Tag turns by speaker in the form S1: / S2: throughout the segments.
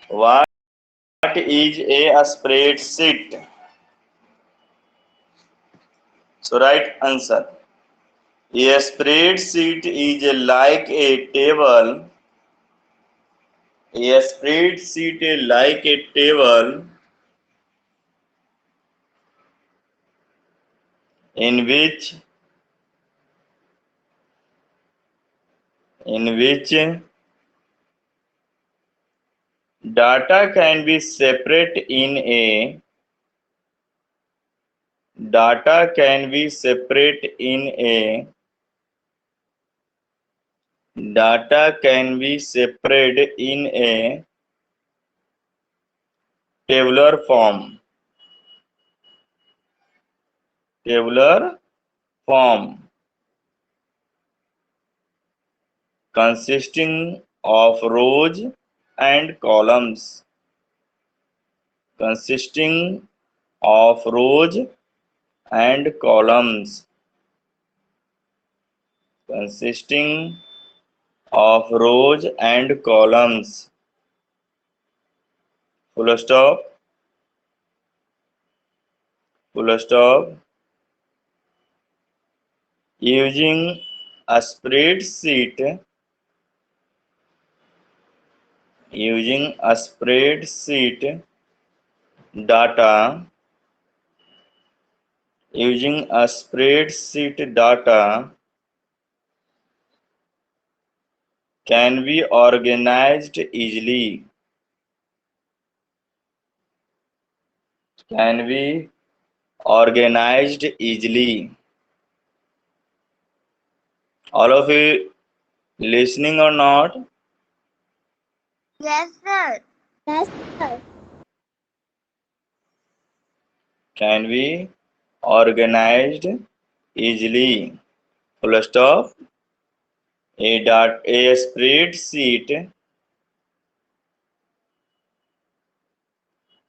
S1: What is a spreadsheet? So right answer. A spreadsheet is like a table. A spreadsheet is like a table in which in which data can be separate in a data can be separate in a data can be separated in a tabular form. Tabular form consisting of rows and columns. Consisting of rows and columns. Consisting of rows and columns. Full stop. Full stop. Using a spreadsheet. Using a spreadsheet data. Using a spreadsheet data can be organized easily. Can be organized easily. All of you listening or not?
S2: Yes, sir.
S3: Yes, sir.
S1: Can be organized easily. Full stop. A spreadsheet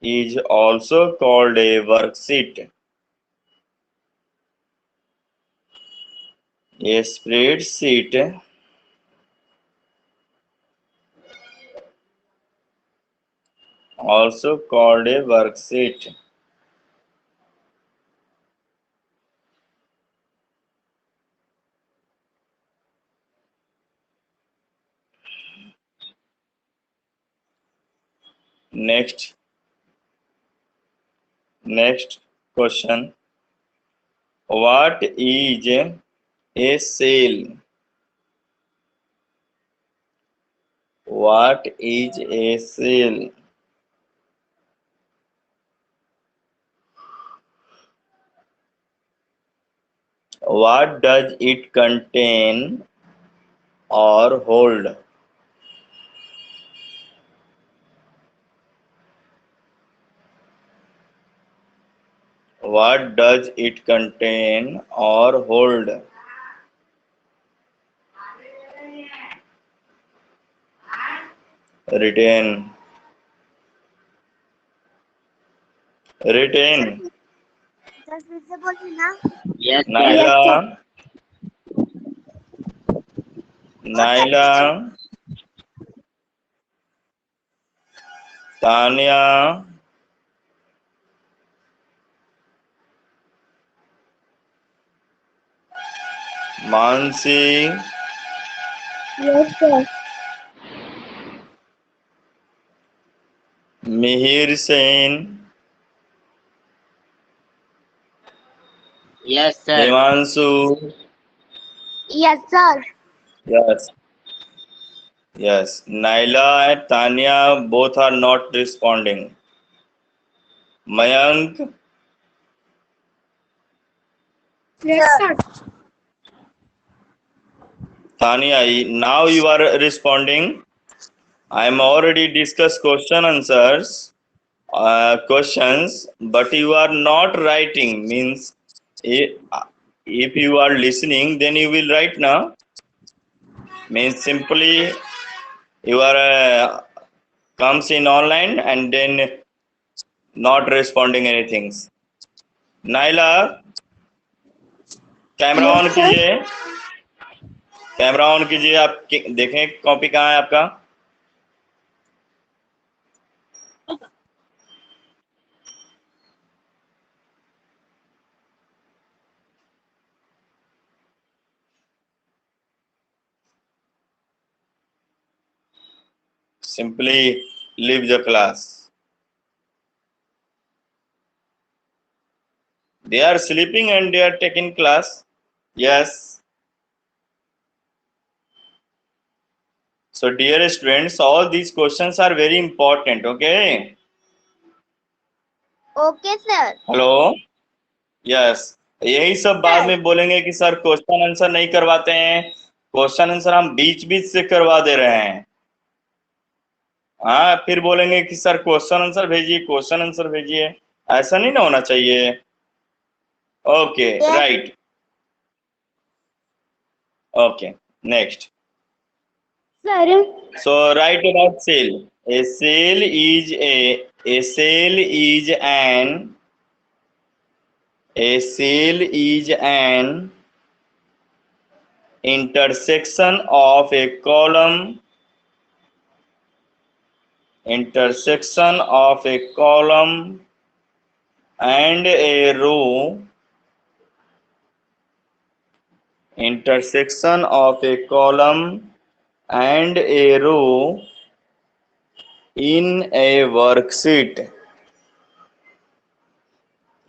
S1: is also called a worksheet. A spreadsheet also called a worksheet. Next question. What is a cell? What is a cell? What does it contain or hold? What does it contain or hold? Retain. Retain.
S2: Sir फिर से बोलिए ना।
S3: Yes, sir.
S1: Naila.
S3: Yes, sir.
S1: Naila. Tanya. Mansi.
S3: Yes, sir.
S1: Mihir Sen.
S3: Yes, sir.
S1: Himanshu.
S2: Yes, sir.
S1: Yes. Yes. Naila and Tanya both are not responding. Mayank.
S3: Yes, sir.
S1: Tanya, now you are responding. I am already discussed questions, but you are not writing. Means if you are listening, then you will write now. Means simply you are comes in online and then not responding anything. Naila, camera on
S3: Yes, sir.
S1: कीजिए. Camera on कीजिए. आप देखें copy कहाँ है आपका. Simply leave the class. They are sleeping and they are taking class. Yes. So dear students, all these questions are very important. Okay.
S2: Okay, sir.
S1: Hello. Yes. यही सब बाद में बोलेंगे कि सर क्वेश्चन आंसर नहीं करवाते हैं. क्वेश्चन आंसर हम बीच बीच से करवा दे रहे हैं. हाँ, फिर बोलेंगे कि सर क्वेश्चन आंसर भेजिए, क्वेश्चन आंसर भेजिए. ऐसा नहीं ना होना चाहिए. Okay,
S2: Yes.
S1: Right. Okay, next.
S3: Sir.
S1: So write about cell. A cell is a cell is an intersection of a column and a row. Intersection of a column and a row in a worksheet.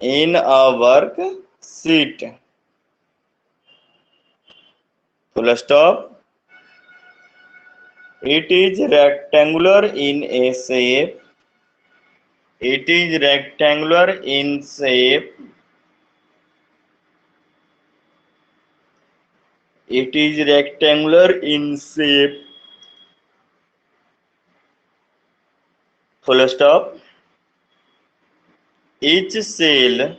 S1: In a worksheet. Full stop. It is rectangular in a shape. It is rectangular in shape. It is rectangular in shape. Full stop. Each cell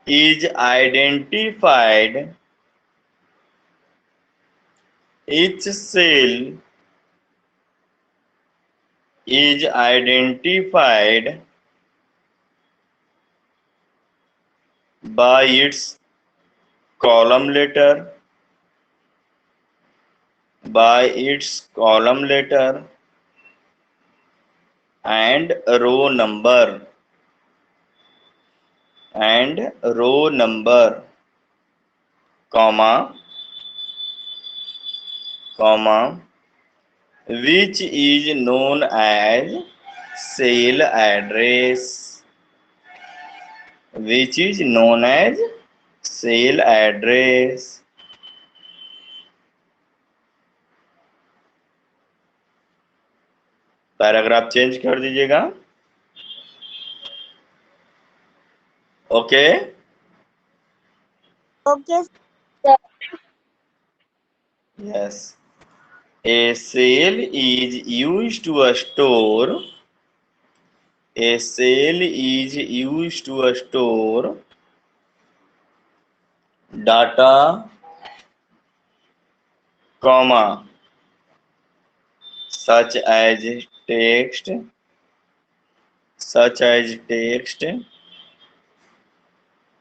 S1: is identified. Each cell is identified by its column letter. By its column letter and row number. And row number, comma, which is known as cell address. Which is known as cell address. Paragraph change कर दीजिएगा. Okay.
S2: Okay,
S1: Yes. A cell is used to store. A cell is used to store data, comma, such as text,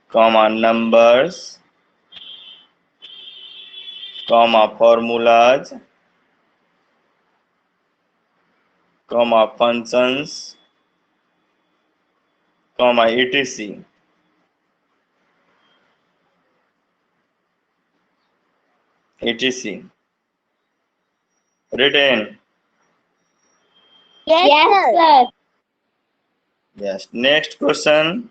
S1: comma, numbers, comma, formulas, comma, functions, comma, etc. Written.
S2: yes,
S3: Yes,
S2: sir.
S3: sir.
S1: Yes. Next question.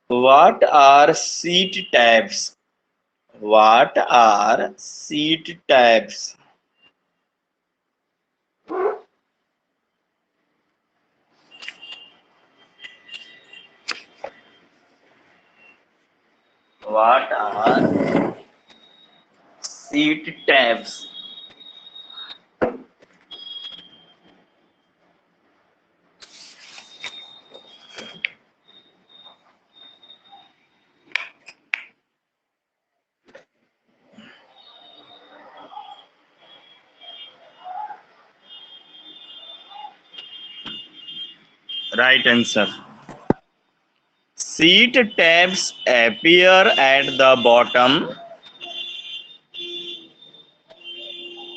S1: What are sheet tabs? What are sheet tabs? What are sheet tabs? Right answer. Sheet tabs appear at the bottom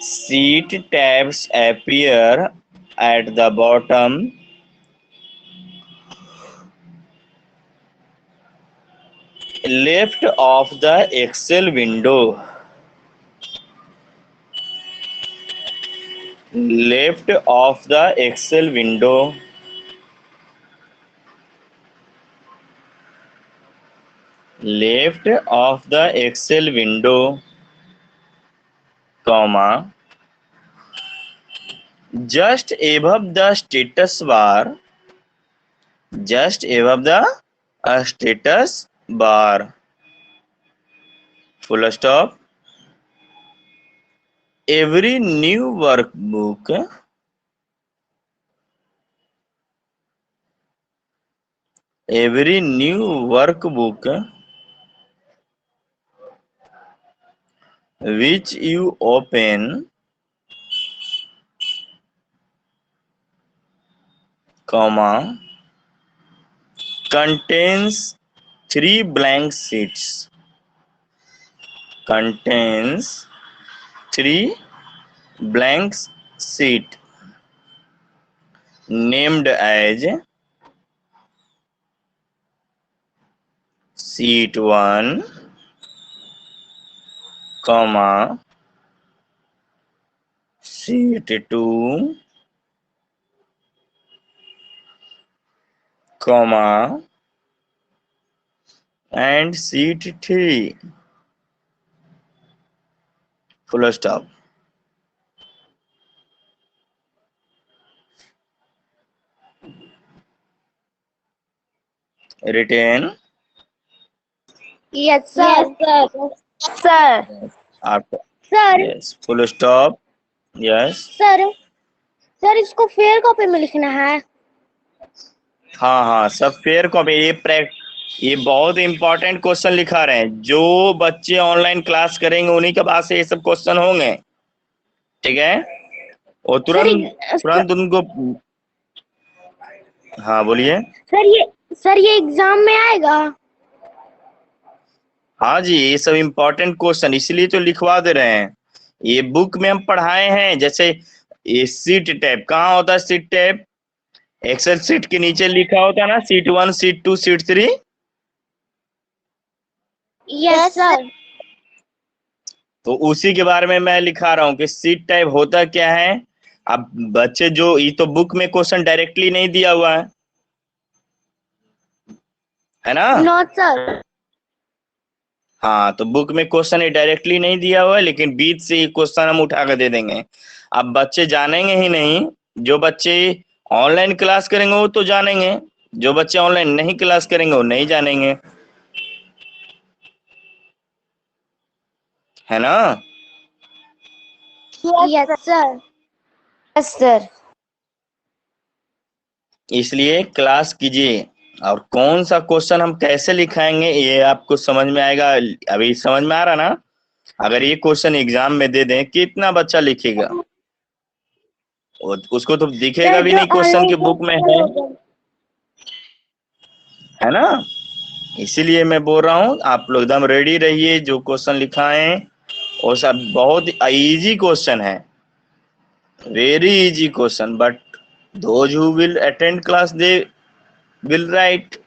S1: Seat tabs appear at the bottom left of the Excel window. Left of the Excel window. Left of the Excel window, comma, just above the status bar. Just above the status bar. Full stop. Every new workbook which you open, comma, contains 3 blank sheets. Contains 3 blank sheet named as sheet 1, comma, sheet 2, comma, and sheet 3. Full stop. Written
S2: Yes, sir.
S3: Yes, sir. Sir.
S1: after.
S3: Sir
S1: Yes. Full stop. Yes.
S3: Sir sir इसको fair copy में लिखना है.
S1: हाँ, सब fair copy. ये बहुत important question लिखा रहे हैं. जो बच्चे ऑनलाइन क्लास करेंगे उन्हीं के पास ये सब क्वेश्चन होंगे. ठीक है. और तुरंत उनको. हाँ, बोलिए.
S3: सर ये एग्जाम में आएगा.
S1: हाँ जी, ये सब इम्पोर्टेंट क्वेश्चन इसलिए तो लिखवा दे रहे हैं. ये बुक में हम पढ़ाए हैं. जैसे ये सीट टैब कहाँ होता है? सीट टैब एक्सेल सीट के नीचे लिखा होता है ना, seat 1, seat 2, seat 3.
S3: Yes sir.
S1: तो उसी के बारे में मैं लिखा रहा हूँ कि सीट टाइप होता क्या है. अब बच्चे जो, ये तो बुक में क्वेश्चन डायरेक्टली नहीं दिया हुआ है ना.
S3: No sir.
S1: हाँ, तो बुक में क्वेश्चन डायरेक्टली नहीं दिया हुआ है, लेकिन बीच से ये क्वेश्चन हम उठा कर दे देंगे. अब बच्चे जानेंगे ही नहीं. जो बच्चे ऑनलाइन क्लास करेंगे वो तो जानेंगे. जो बच्चे ऑनलाइन नहीं क्लास करेंगे वो नहीं जानेंगे. है ना.
S3: Yes sir. Yes sir.
S1: इसलिए क्लास कीजिए. और कौन सा क्वेश्चन हम कैसे लिखाएंगे ये आपको समझ में आएगा. अभी समझ में आ रहा ना. अगर ये क्वेश्चन एग्जाम में दे दें, कितना बच्चा लिखेगा. उसको तो दिखेगा भी नहीं क्वेश्चन की बुक में है ना. इसीलिए मैं बोल रहा हूँ आप लोग एकदम रेडी रहिए. जो क्वेश्चन लिखा है वो सब बहुत इजी क्वेश्चन है. Very easy question. But those who will attend class, they will write.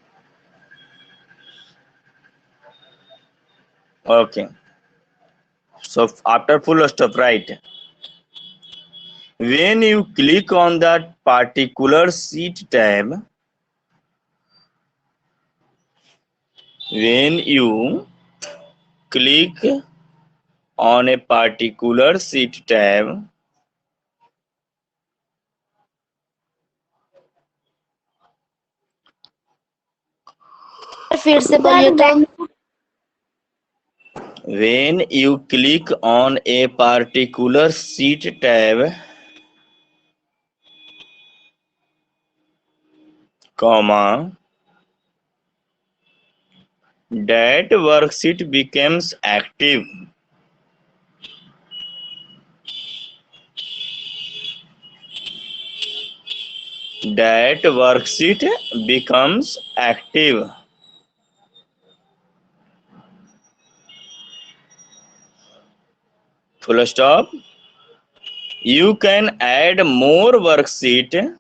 S1: Okay, so after full stop, right, when you click on that particular sheet tab, when you click on a particular sheet tab,
S3: फिर से बोलिए तो.
S1: when you click on a particular sheet tab, comma, that worksheet becomes active. That worksheet becomes active. Full stop. You can add more worksheet.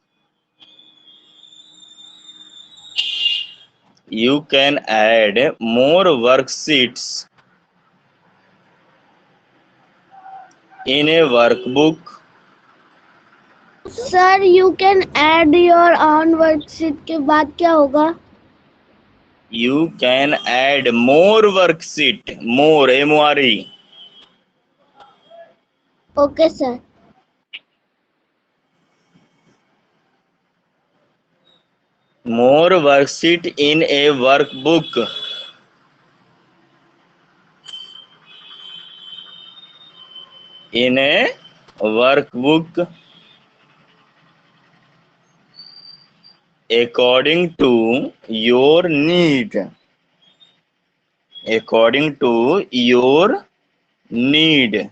S1: You can add more worksheets in a workbook.
S3: Sir you can add your on worksheet के बाद क्या होगा?
S1: You can add more worksheet. More, M-O-R-E.
S3: Okay sir.
S1: More worksheet in a workbook. In a workbook according to your need. According to your need.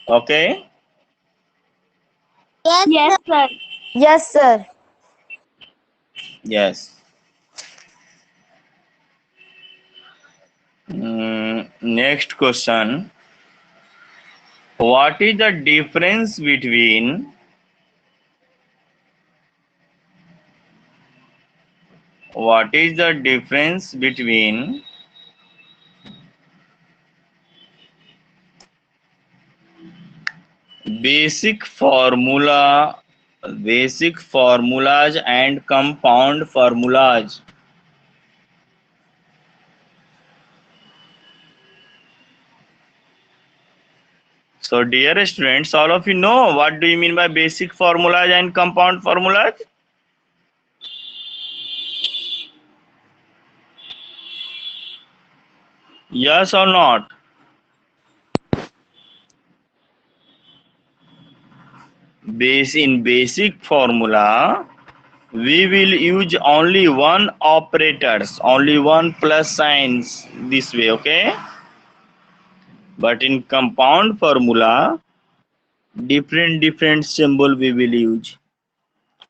S1: Okay?
S2: Yes,
S3: sir.
S4: Yes, sir.
S1: Yes. Next question. What is the difference between basic formulas and compound formulas? So dear students, all of you know what do you mean by basic formulas and compound formulas? Yes or not? In basic formula, we will use only one operators, only one plus signs this way, okay? But in compound formula, different symbol we will use.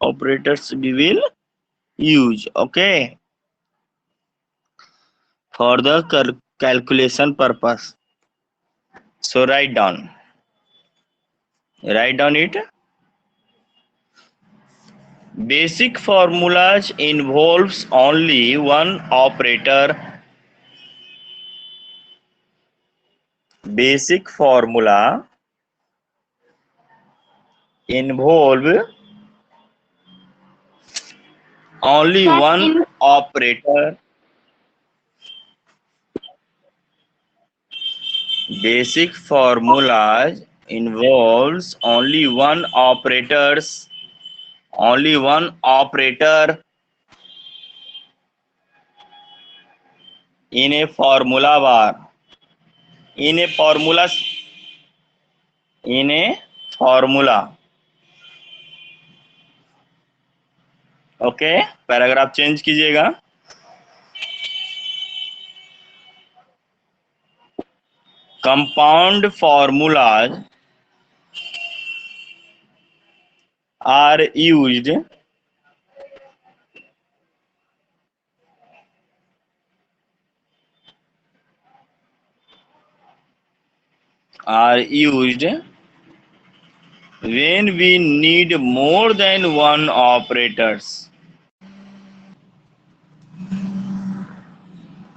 S1: Operators we will use, okay? For the calculation purpose. So write down it. Basic formulas involves only one operator. Basic formula involve only one operator. Basic formulas involves only one operator in a formula bar. In a formula. Okay, paragraph change कीजिएगा. Compound formulas are used when we need more than one operators.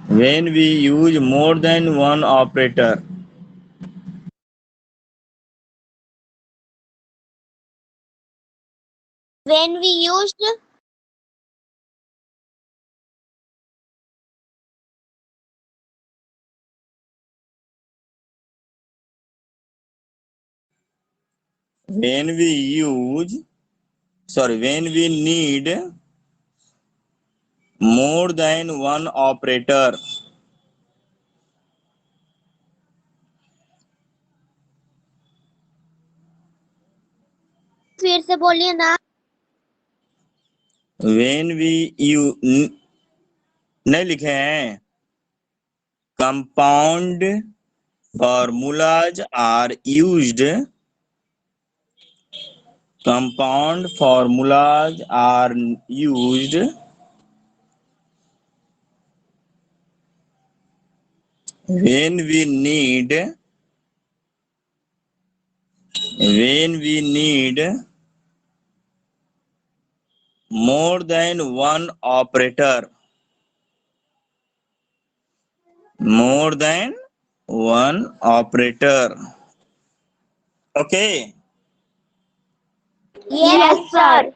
S1: When we use more than one operator.
S2: when we used
S1: When we need more than one operator.
S2: फिर से बोलिए ना.
S1: When we नहीं लिखे हैं. Compound formulas are used Compound formulas are used when we need more than one operator. More than one operator. Okay.
S2: Yes, sir.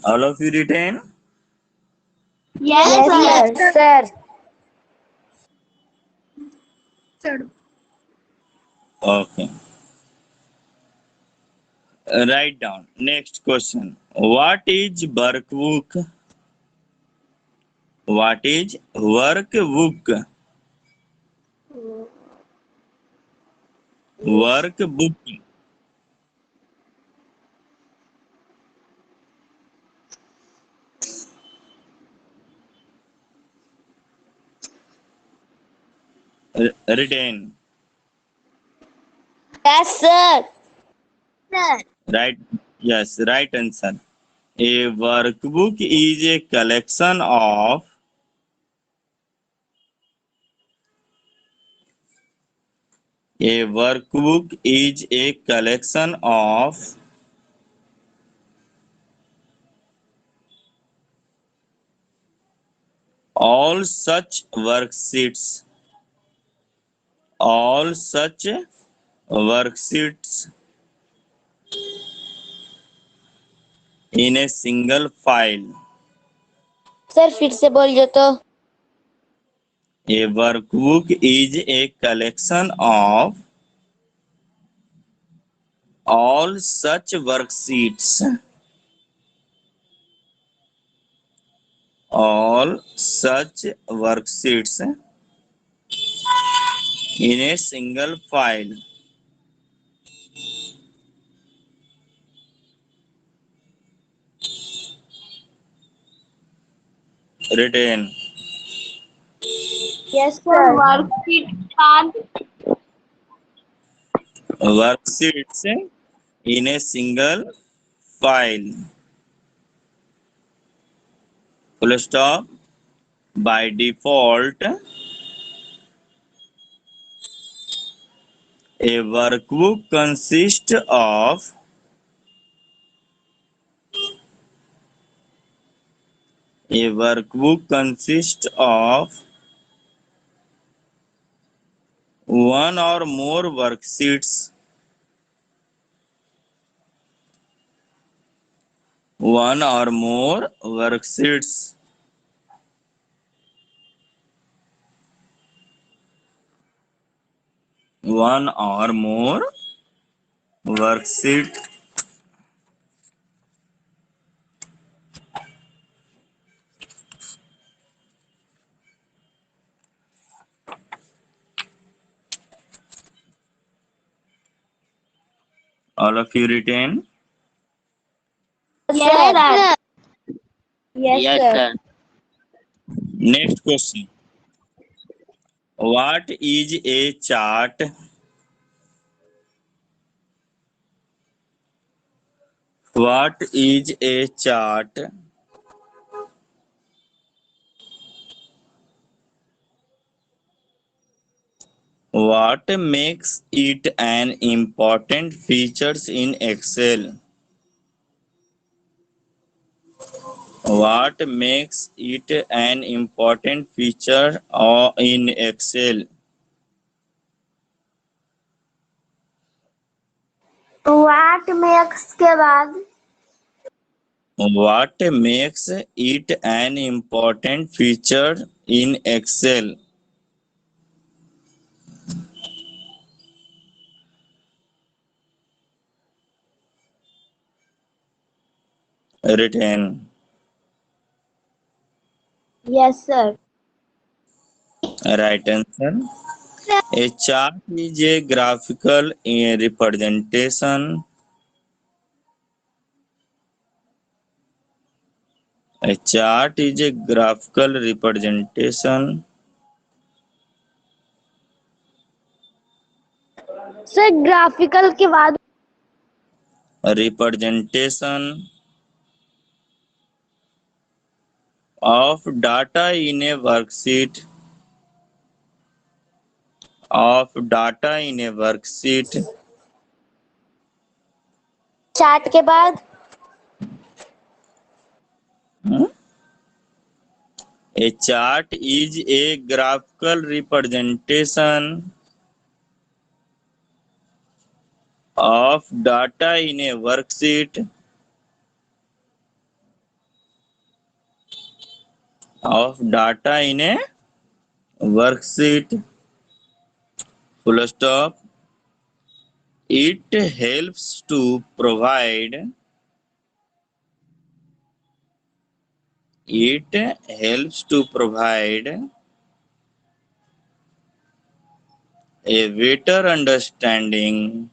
S1: All of you written?
S2: Yes, sir.
S3: Yes, sir.
S1: Okay. Write down. Next question. What is workbook? What is workbook? Workbook. Written.
S2: Yes, sir. Sir.
S1: Right. Yes. Right answer. A workbook is a collection of all such worksheets. All such worksheets in a single file.
S2: Sir फिर से बोलिए तो.
S1: A workbook is a collection of all such worksheets. All such worksheets in a single file. Written.
S3: Yes,
S2: sir
S3: sir.
S2: Worksheet चार.
S1: Worksheets in a single file. Full stop. By default, a workbook consists of one or more worksheets. One or more worksheets. One or more worksheet. All of you written.
S2: Yes, sir.
S3: Yes, sir.
S1: Next question. What is a chart? What is a chart? What makes it an important features in Excel? What makes it an important feature in Excel?
S3: What makes के बाद
S1: What makes it an important feature in Excel? Written.
S3: Yes, sir.
S1: Right answer. A chart is a graphical representation. A chart is a graphical representation
S3: sir graphical के बाद
S1: representation of data in a worksheet, of data in a worksheet.
S2: Chart के बाद
S1: A chart is a graphical representation of data in a worksheet, of data in a worksheet. Full stop. It helps to provide, it helps to provide a better understanding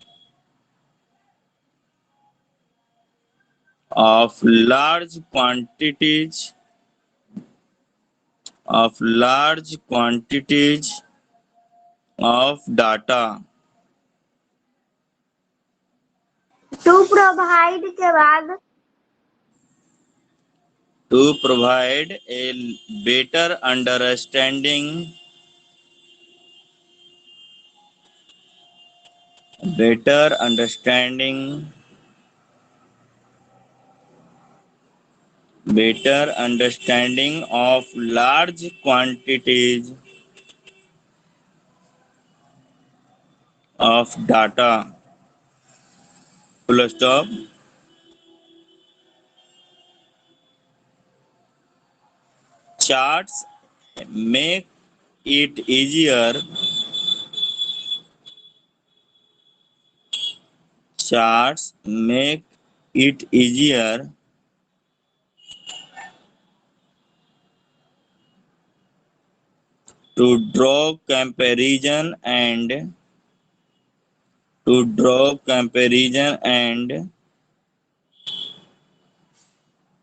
S1: of large quantities, of large quantities of data.
S2: To provide के बाद
S1: To provide a better understanding, better understanding, better understanding of large quantities of data. Full stop. Charts make it easier, charts make it easier to draw comparison and, to draw comparison and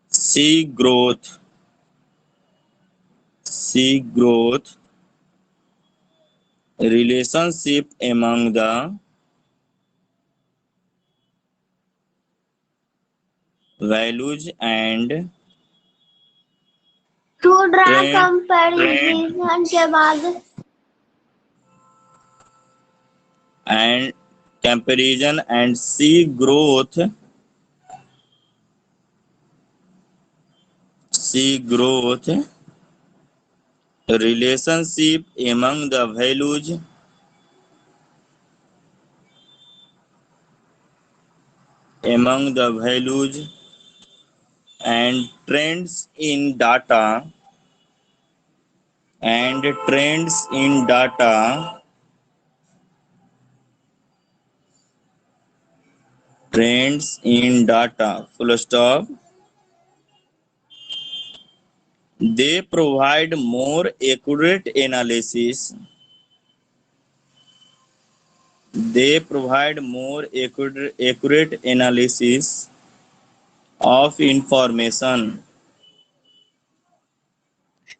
S1: see growth, see growth relationship among the values and
S2: to draw
S1: trend,
S2: comparison के बाद
S1: and comparison and see growth, see growth relationship among the values, among the values and trends in data, and trends in data, trends in data. Full stop. They provide more accurate analysis, they provide more accurate analysis of information.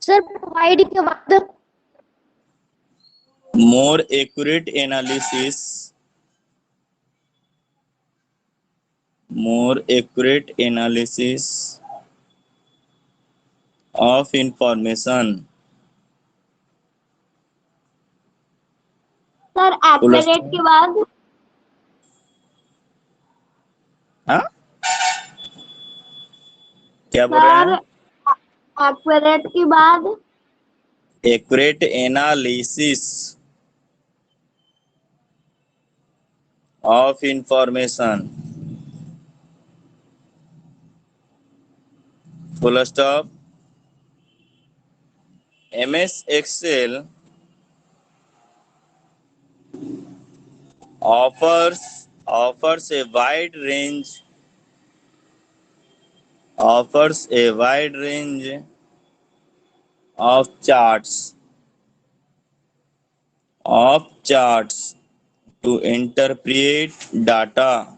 S2: Sir provide के बाद
S1: More accurate analysis, more accurate analysis of information.
S2: Sir accurate के बाद
S1: हाँ क्या बोल रहे
S2: sir
S1: हैं?
S2: Accurate के बाद
S1: Accurate analysis of information. Full stop. MS Excel offers a wide range, offers a wide range of charts, to interpret data,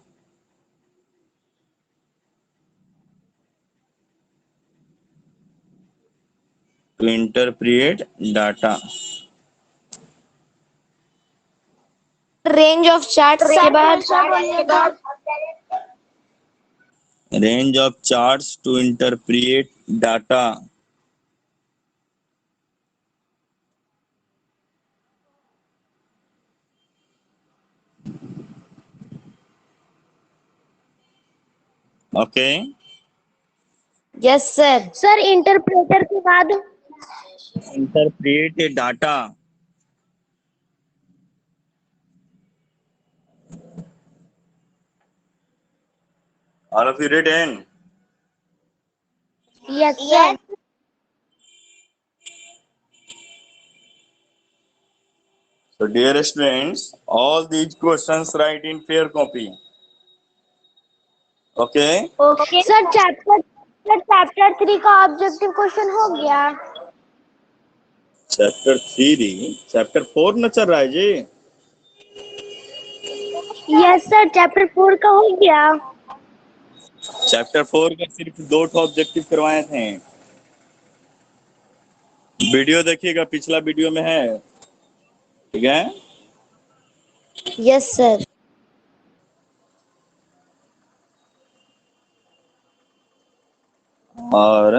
S1: to interpret data.
S2: Range of charts के बाद
S1: Range of charts to interpret data. Okay.
S3: Yes sir.
S2: Sir interpreter के बाद
S1: Interpret data. All of you read in.
S2: Yes sir
S1: So, dear students, all these questions write in fair copy. Okay.
S2: Okay sir chapter 3 का objective question हो गया।
S1: Chapter 3, chapter 4 न चल रहा है जी।
S2: Yes sir chapter 4 का हो गया।
S1: चैप्टर 4 का सिर्फ 2 ऑब्जेक्टिव करवाए थे। वीडियो देखिएगा, पिछला वीडियो में है, ठीक है।
S3: Yes sir.
S1: और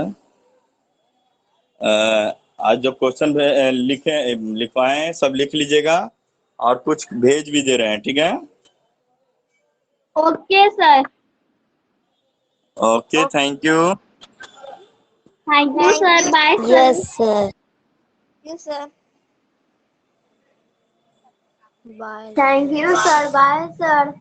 S1: आज जो क्वेश्चन लिखवाए हैं सब लिख लीजिएगा, और कुछ भेज भी दे रहे हैं, ठीक है।
S2: Okay sir
S1: okay, thank you.
S2: Thank you sir bye sir.
S3: Yes sir.
S2: Yes sir
S3: bye.
S2: Thank you sir bye sir.